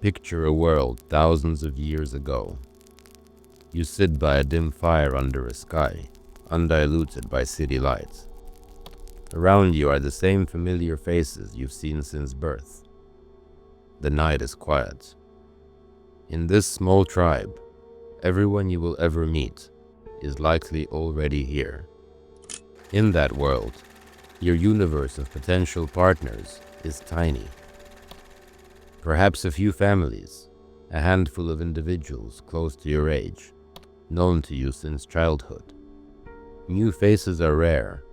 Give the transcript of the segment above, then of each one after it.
Picture a world thousands of years ago. You sit by a dim fire under a sky, undiluted by city lights. Around you are the same familiar faces you've seen since birth. The night is quiet. In this small tribe, everyone you will ever meet is likely already here. In that world, your universe of potential partners is tiny. Perhaps a few families, a handful of individuals close to your age, known to you since childhood. New faces are rare,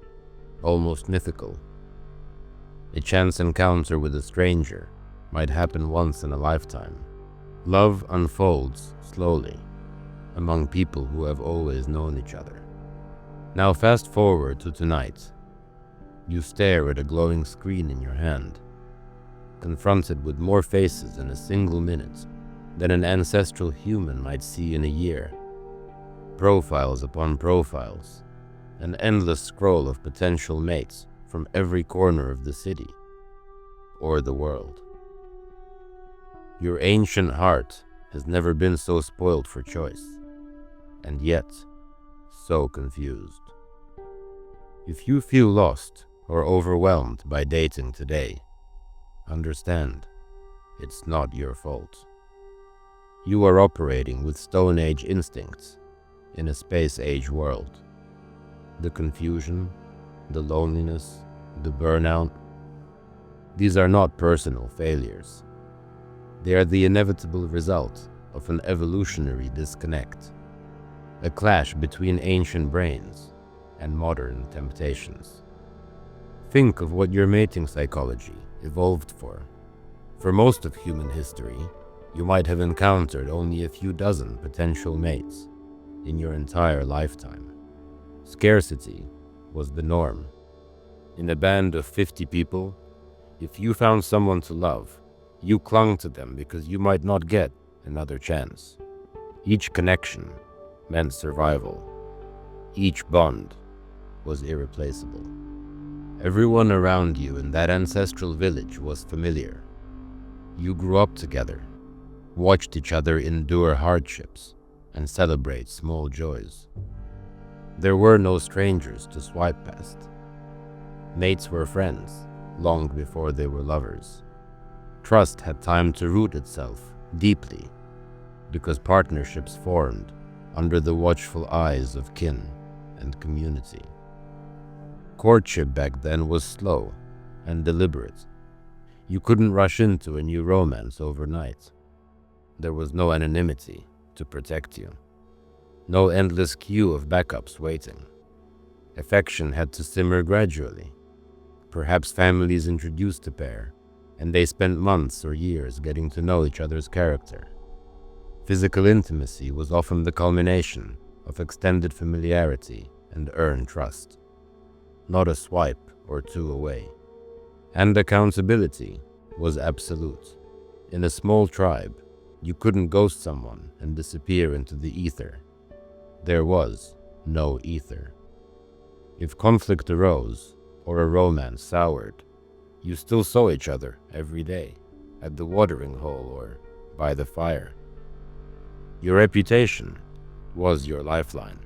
almost mythical. A chance encounter with a stranger might happen once in a lifetime. Love unfolds slowly among people who have always known each other. Now fast forward to tonight. You stare at a glowing screen in your hand, confronted with more faces in a single minute than an ancestral human might see in a year. Profiles upon profiles, an endless scroll of potential mates from every corner of the city or the world. Your ancient heart has never been so spoiled for choice, and yet so confused. If you feel lost or overwhelmed by dating today, understand, it's not your fault. You are operating with Stone Age instincts in a Space Age world. The confusion, the loneliness, the burnout, these are not personal failures. They are the inevitable result of an evolutionary disconnect, a clash between ancient brains and modern temptations. Think of what your mating psychology evolved for. For most of human history, you might have encountered only a few dozen potential mates in your entire lifetime. Scarcity was the norm. In a band of 50 people, if you found someone to love, you clung to them because you might not get another chance. Each connection meant survival. Each bond was irreplaceable. Everyone around you in that ancestral village was familiar. You grew up together, watched each other endure hardships, and celebrate small joys. There were no strangers to swipe past. Mates were friends long before they were lovers. Trust had time to root itself deeply because partnerships formed under the watchful eyes of kin and community. Courtship back then was slow and deliberate. You couldn't rush into a new romance overnight. There was no anonymity to protect you. No endless queue of backups waiting. Affection had to simmer gradually. Perhaps families introduced a pair, and they spent months or years getting to know each other's character. Physical intimacy was often the culmination of extended familiarity and earned trust, not a swipe or two away. And accountability was absolute. In a small tribe, you couldn't ghost someone and disappear into the ether. There was no ether. If conflict arose or a romance soured, you still saw each other every day, at the watering hole or by the fire. Your reputation was your lifeline.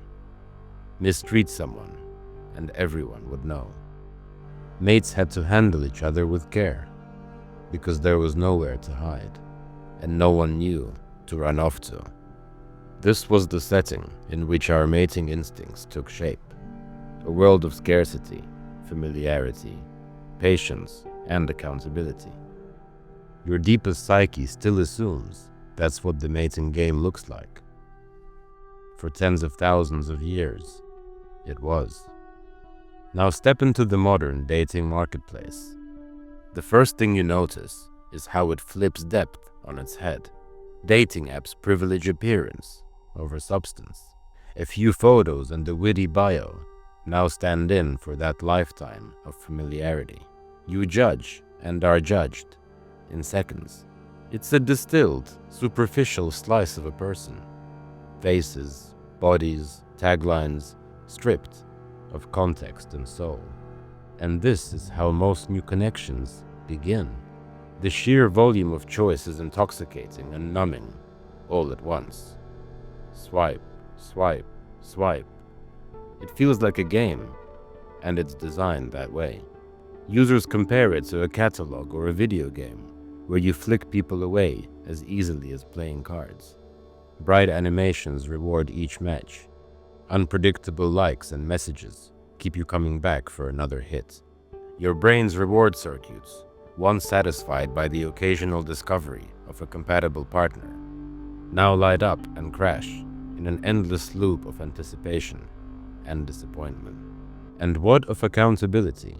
Mistreat someone, and everyone would know. Mates had to handle each other with care, because there was nowhere to hide, and no one knew to run off to. This was the setting in which our mating instincts took shape, a world of scarcity, familiarity, patience, and accountability. Your deepest psyche still assumes that's what the mating game looks like. For tens of thousands of years, it was. Now step into the modern dating marketplace. The first thing you notice is how it flips depth on its head. Dating apps privilege appearance over substance. A few photos and a witty bio now stand in for that lifetime of familiarity. You judge and are judged in seconds. It's a distilled, superficial slice of a person. Faces, bodies, taglines, stripped of context and soul. And this is how most new connections begin. The sheer volume of choice is intoxicating and numbing, all at once. Swipe, swipe, swipe. It feels like a game, and it's designed that way. Users compare it to a catalog or a video game, where you flick people away as easily as playing cards. Bright animations reward each match. Unpredictable likes and messages keep you coming back for another hit. Your brain's reward circuits, once satisfied by the occasional discovery of a compatible partner, now light up and crash in an endless loop of anticipation and disappointment. And what of accountability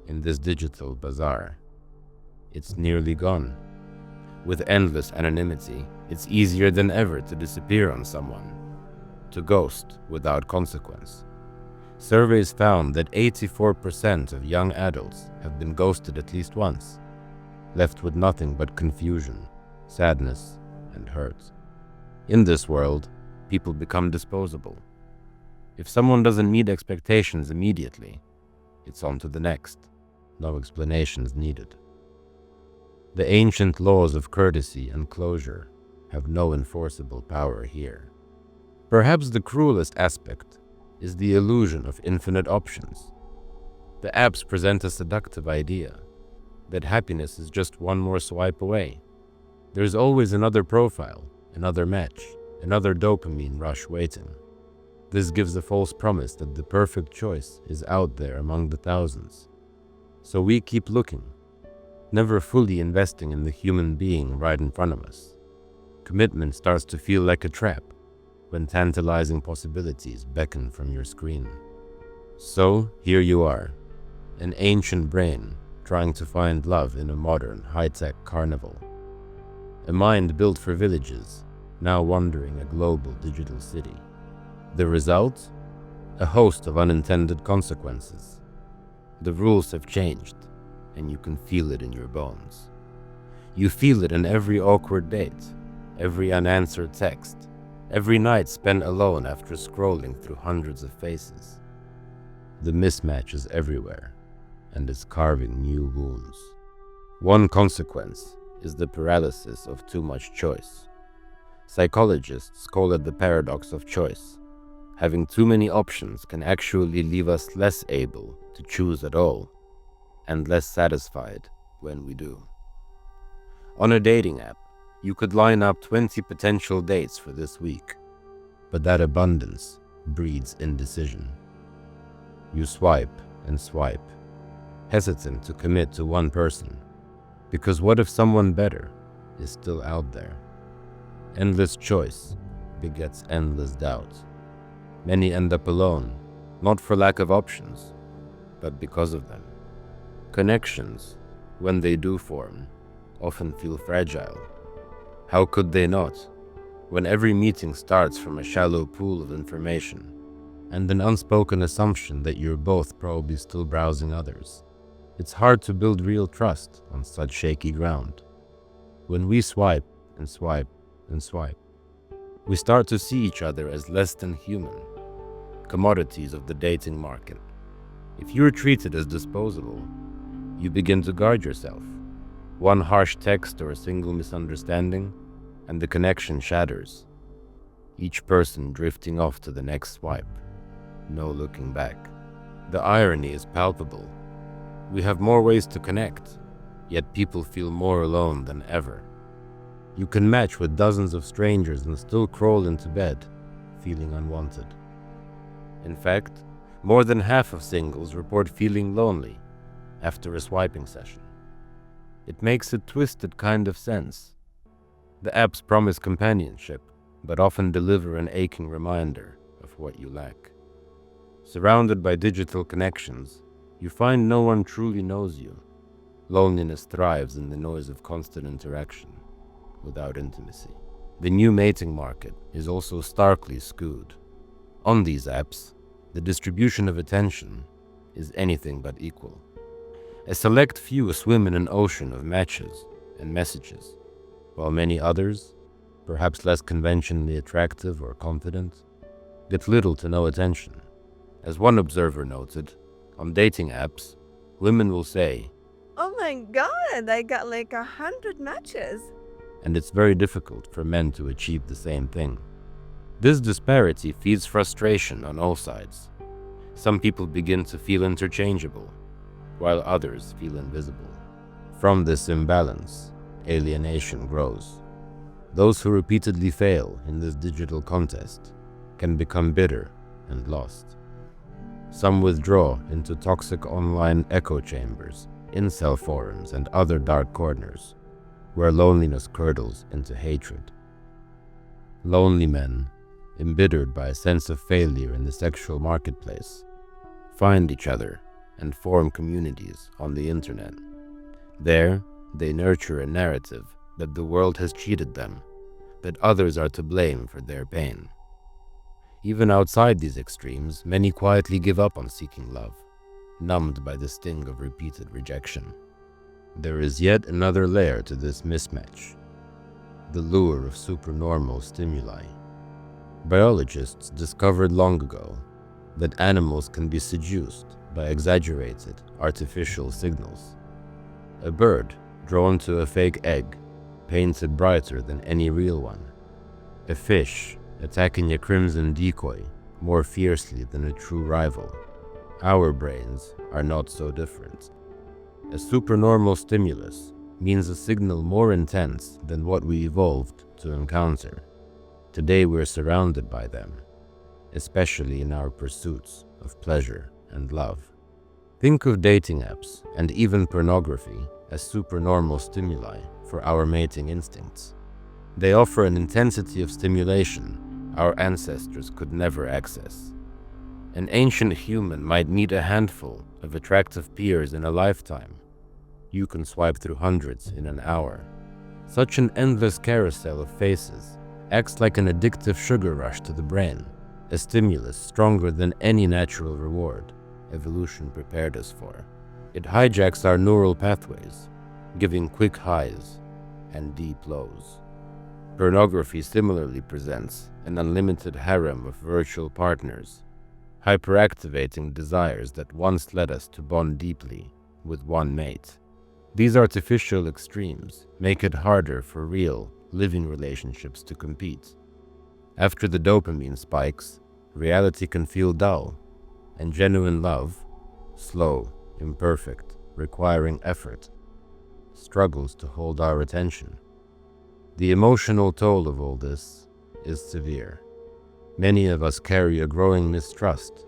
in this digital bazaar? It's nearly gone. With endless anonymity, it's easier than ever to disappear on someone, to ghost without consequence. Surveys found that 84% of young adults have been ghosted at least once, left with nothing but confusion, sadness, and hurt. In this world, people become disposable. If someone doesn't meet expectations immediately, it's on to the next. No explanations needed. The ancient laws of courtesy and closure have no enforceable power here. Perhaps the cruelest aspect is the illusion of infinite options. The apps present a seductive idea that happiness is just one more swipe away. There's always another profile, another match, another dopamine rush waiting. This gives a false promise that the perfect choice is out there among the thousands. So we keep looking, never fully investing in the human being right in front of us. Commitment starts to feel like a trap when tantalizing possibilities beckon from your screen. So here you are, an ancient brain trying to find love in a modern, high-tech carnival. A mind built for villages, now wandering a global digital city. The result? A host of unintended consequences. The rules have changed, and you can feel it in your bones. You feel it in every awkward date, every unanswered text, every night spent alone after scrolling through hundreds of faces. The mismatch is everywhere, and is carving new wounds. One consequence is the paralysis of too much choice. Psychologists call it the paradox of choice. Having too many options can actually leave us less able to choose at all, and less satisfied when we do. On a dating app, you could line up 20 potential dates for this week, but that abundance breeds indecision. You swipe and swipe, hesitant to commit to one person, because what if someone better is still out there? Endless choice begets endless doubt. Many end up alone, not for lack of options, but because of them. Connections, when they do form, often feel fragile. How could they not, when every meeting starts from a shallow pool of information and an unspoken assumption that you're both probably still browsing others? It's hard to build real trust on such shaky ground. When we swipe and swipe and swipe, we start to see each other as less than human, commodities of the dating market. If you're treated as disposable, you begin to guard yourself. One harsh text or a single misunderstanding, and the connection shatters. Each person drifting off to the next swipe, no looking back. The irony is palpable. We have more ways to connect, yet people feel more alone than ever. You can match with dozens of strangers and still crawl into bed, feeling unwanted. In fact, more than half of singles report feeling lonely after a swiping session. It makes a twisted kind of sense. The apps promise companionship, but often deliver an aching reminder of what you lack. Surrounded by digital connections, you find no one truly knows you. Loneliness thrives in the noise of constant interaction, without intimacy. The new mating market is also starkly skewed. On these apps, the distribution of attention is anything but equal. A select few swim in an ocean of matches and messages, while many others, perhaps less conventionally attractive or confident, get little to no attention. As one observer noted, on dating apps, women will say, "Oh my my god, I got like 100 matches. And it's very difficult for men to achieve the same thing. This disparity feeds frustration on all sides. Some people begin to feel interchangeable, while others feel invisible. From this imbalance, alienation grows. Those who repeatedly fail in this digital contest can become bitter and lost. Some withdraw into toxic online echo chambers, incel forums, and other dark corners, where loneliness curdles into hatred. Lonely men, embittered by a sense of failure in the sexual marketplace, find each other and form communities on the internet. There, they nurture a narrative that the world has cheated them, that others are to blame for their pain. Even outside these extremes, many quietly give up on seeking love, numbed by the sting of repeated rejection. There is yet another layer to this mismatch: the lure of supernormal stimuli. Biologists discovered long ago that animals can be seduced by exaggerated, artificial signals. A bird drawn to a fake egg, painted brighter than any real one. A fish attacking a crimson decoy more fiercely than a true rival. Our brains are not so different. A supernormal stimulus means a signal more intense than what we evolved to encounter. Today we're surrounded by them, especially in our pursuits of pleasure and love. Think of dating apps and even pornography as supernormal stimuli for our mating instincts. They offer an intensity of stimulation our ancestors could never access. An ancient human might meet a handful of attractive peers in a lifetime. You can swipe through hundreds in an hour. Such an endless carousel of faces acts like an addictive sugar rush to the brain, a stimulus stronger than any natural reward evolution prepared us for. It hijacks our neural pathways, giving quick highs and deep lows. Pornography similarly presents an unlimited harem of virtual partners, hyperactivating desires that once led us to bond deeply with one mate. These artificial extremes make it harder for real, living relationships to compete. After the dopamine spikes, reality can feel dull, and genuine love, slow, imperfect, requiring effort, struggles to hold our attention. The emotional toll of all this is severe. Many of us carry a growing mistrust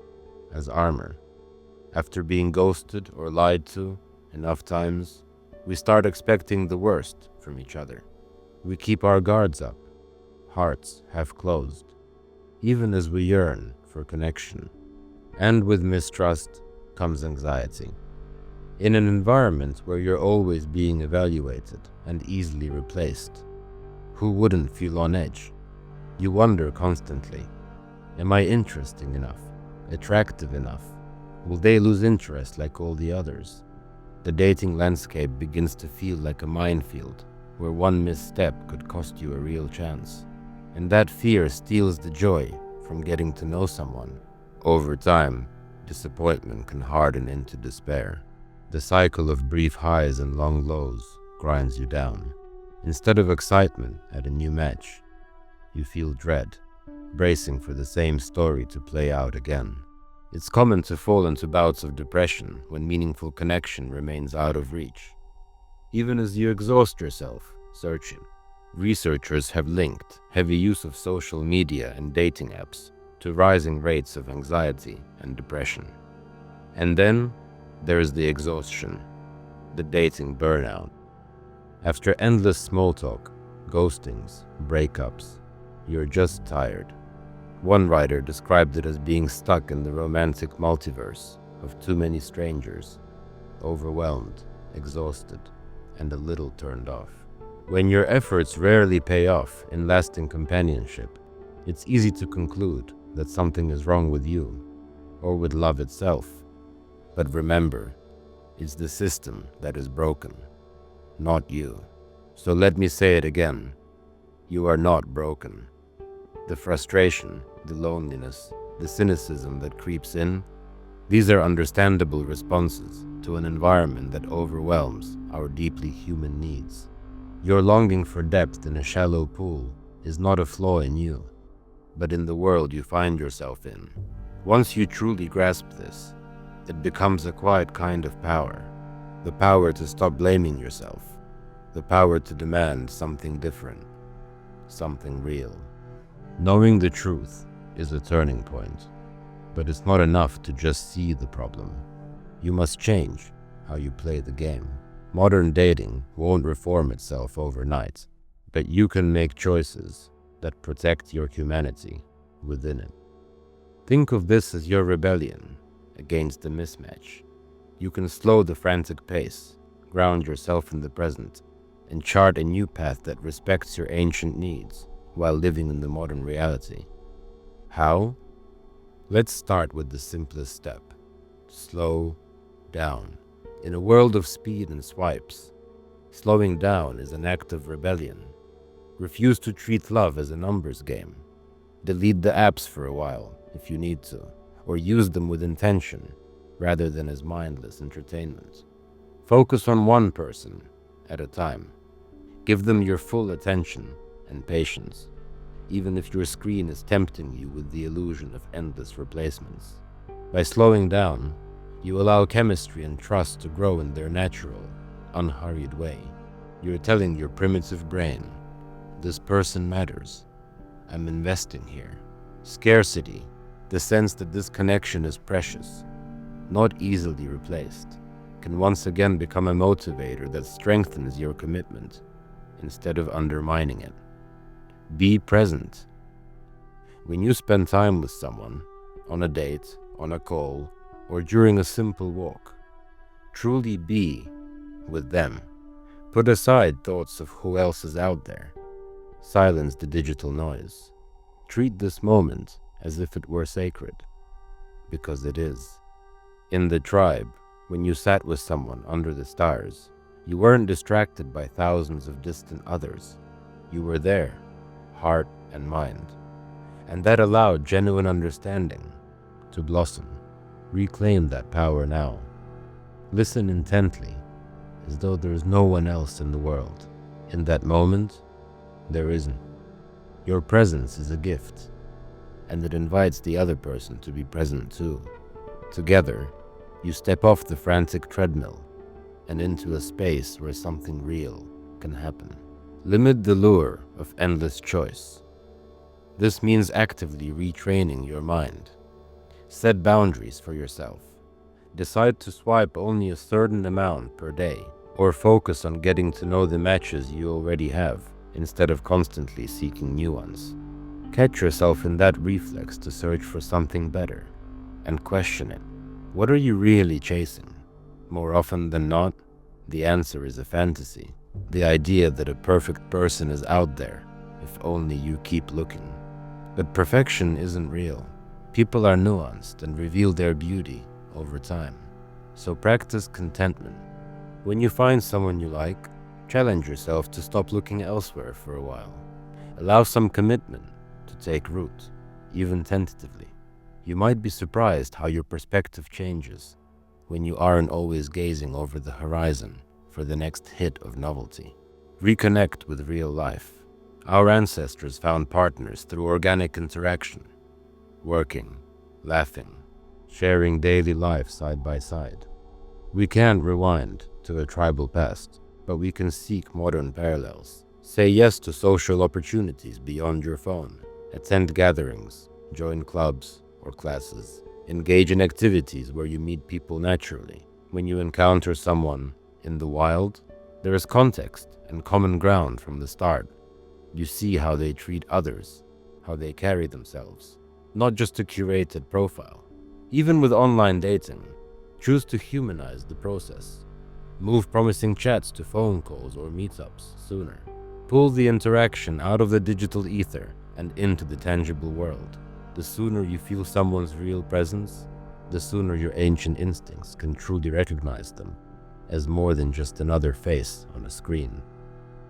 as armor. After being ghosted or lied to enough times, we start expecting the worst from each other. We keep our guards up, hearts half closed, even as we yearn for connection. And with mistrust comes anxiety. In an environment where you're always being evaluated and easily replaced, who wouldn't feel on edge? You wonder constantly, am I interesting enough? Attractive enough? Will they lose interest like all the others? The dating landscape begins to feel like a minefield where one misstep could cost you a real chance. And that fear steals the joy from getting to know someone. Over time, disappointment can harden into despair. The cycle of brief highs and long lows grinds you down. Instead of excitement at a new match, you feel dread, bracing for the same story to play out again. It's common to fall into bouts of depression when meaningful connection remains out of reach. Even as you exhaust yourself searching, researchers have linked heavy use of social media and dating apps to rising rates of anxiety and depression. And then there is the exhaustion, the dating burnout. After endless small talk, ghostings, breakups, you're just tired. One writer described it as being stuck in the romantic multiverse of too many strangers, overwhelmed, exhausted, and a little turned off. When your efforts rarely pay off in lasting companionship, it's easy to conclude that something is wrong with you, or with love itself. But remember, it's the system that is broken, not you. So let me say it again. You are not broken. The frustration, the loneliness, the cynicism that creeps in, these are understandable responses to into an environment that overwhelms our deeply human needs. Your longing for depth in a shallow pool is not a flaw in you, but in the world you find yourself in. Once you truly grasp this, it becomes a quiet kind of power. The power to stop blaming yourself. The power to demand something different, something real. Knowing the truth is a turning point, but it's not enough to just see the problem. You must change how you play the game. Modern dating won't reform itself overnight, but you can make choices that protect your humanity within it. Think of this as your rebellion against the mismatch. You can slow the frantic pace, ground yourself in the present, and chart a new path that respects your ancient needs while living in the modern reality. How? Let's start with the simplest step. Slow down. In a world of speed and swipes, slowing down is an act of rebellion. Refuse to treat love as a numbers game. Delete the apps for a while if you need to, or use them with intention rather than as mindless entertainment. Focus on one person at a time. Give them your full attention and patience, even if your screen is tempting you with the illusion of endless replacements. By slowing down, you allow chemistry and trust to grow in their natural, unhurried way. You're telling your primitive brain, this person matters. I'm investing here. Scarcity, the sense that this connection is precious, not easily replaced, can once again become a motivator that strengthens your commitment instead of undermining it. Be present. When you spend time with someone, on a date, on a call, or during a simple walk, truly be with them. Put aside thoughts of who else is out there. Silence the digital noise. Treat this moment as if it were sacred, because it is. In the tribe, when you sat with someone under the stars, you weren't distracted by thousands of distant others. You were there, heart and mind, and that allowed genuine understanding to blossom. Reclaim that power now. Listen intently, as though there is no one else in the world. In that moment, there isn't. Your presence is a gift, and it invites the other person to be present too. Together, you step off the frantic treadmill and into a space where something real can happen. Limit the lure of endless choice. This means actively retraining your mind. Set boundaries for yourself. Decide to swipe only a certain amount per day, or focus on getting to know the matches you already have, instead of constantly seeking new ones. Catch yourself in that reflex to search for something better, and question it. What are you really chasing? More often than not, the answer is a fantasy. The idea that a perfect person is out there, if only you keep looking. But perfection isn't real. People are nuanced and reveal their beauty over time. So practice contentment. When you find someone you like, challenge yourself to stop looking elsewhere for a while. Allow some commitment to take root, even tentatively. You might be surprised how your perspective changes when you aren't always gazing over the horizon for the next hit of novelty. Reconnect with real life. Our ancestors found partners through organic interaction, working, laughing, sharing daily life side by side. We can't rewind to a tribal past, but we can seek modern parallels. Say yes to social opportunities beyond your phone. Attend gatherings, join clubs or classes. Engage in activities where you meet people naturally. When you encounter someone in the wild, there is context and common ground from the start. You see how they treat others, how they carry themselves, not just a curated profile. Even with online dating, choose to humanize the process. Move promising chats to phone calls or meetups sooner. Pull the interaction out of the digital ether and into the tangible world. The sooner you feel someone's real presence, the sooner your ancient instincts can truly recognize them as more than just another face on a screen.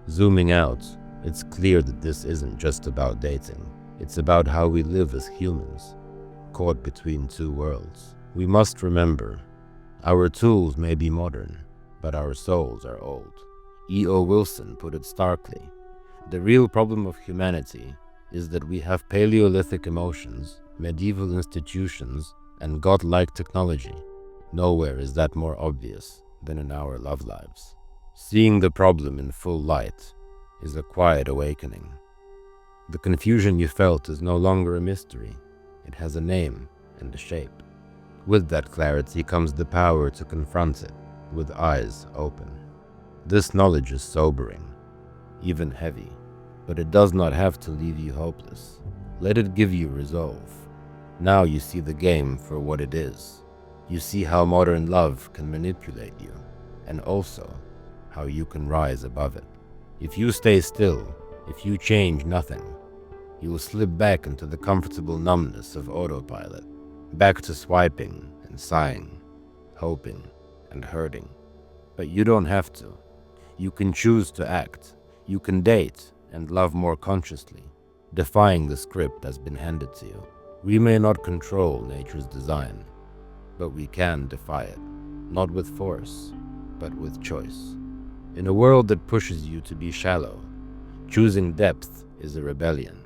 Zooming out, it's clear that this isn't just about dating. It's about how we live as humans, caught between two worlds. We must remember, Our tools may be modern, but our souls are old. E.O. Wilson put it starkly. The real problem of humanity is that we have Paleolithic emotions, medieval institutions, and godlike technology. Nowhere is that more obvious than in our love lives. Seeing the problem in full light is a quiet awakening. The confusion you felt is no longer a mystery. It has a name and a shape. With that clarity comes the power to confront it with eyes open. This knowledge is sobering, even heavy, but it does not have to leave you hopeless. Let it give you resolve. Now you see the game for what it is. You see how modern love can manipulate you, and also how you can rise above it. If you stay still, if you change nothing, you will slip back into the comfortable numbness of autopilot, back to swiping and sighing, hoping and hurting. But you don't have to. You can choose to act. You can date and love more consciously, defying the script that's been handed to you. We may not control nature's design, but we can defy it, not with force, but with choice. In a world that pushes you to be shallow, choosing depth is a rebellion,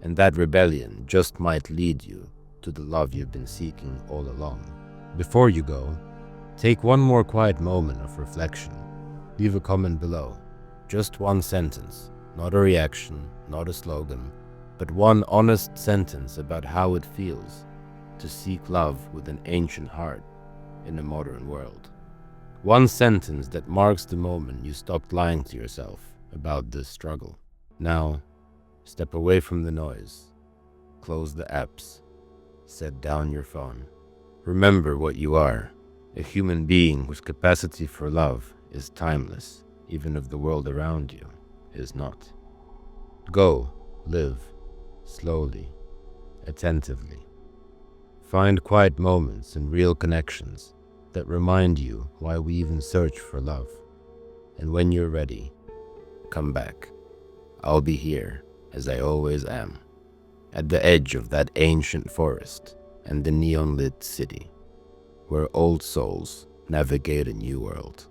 and that rebellion just might lead you to the love you've been seeking all along. Before you go, take one more quiet moment of reflection. Leave a comment below. Just one sentence, not a reaction, not a slogan, but one honest sentence about how it feels to seek love with an ancient heart in a modern world. One sentence that marks the moment you stopped lying to yourself about this struggle. Now, step away from the noise, close the apps, set down your phone. Remember what you are, a human being whose capacity for love is timeless, even if the world around you is not. Go, live, slowly, attentively. Find quiet moments and real connections that remind you why we even search for love. And when you're ready, come back. I'll be here, as I always am, at the edge of that ancient forest and the neon-lit city, where old souls navigate a new world.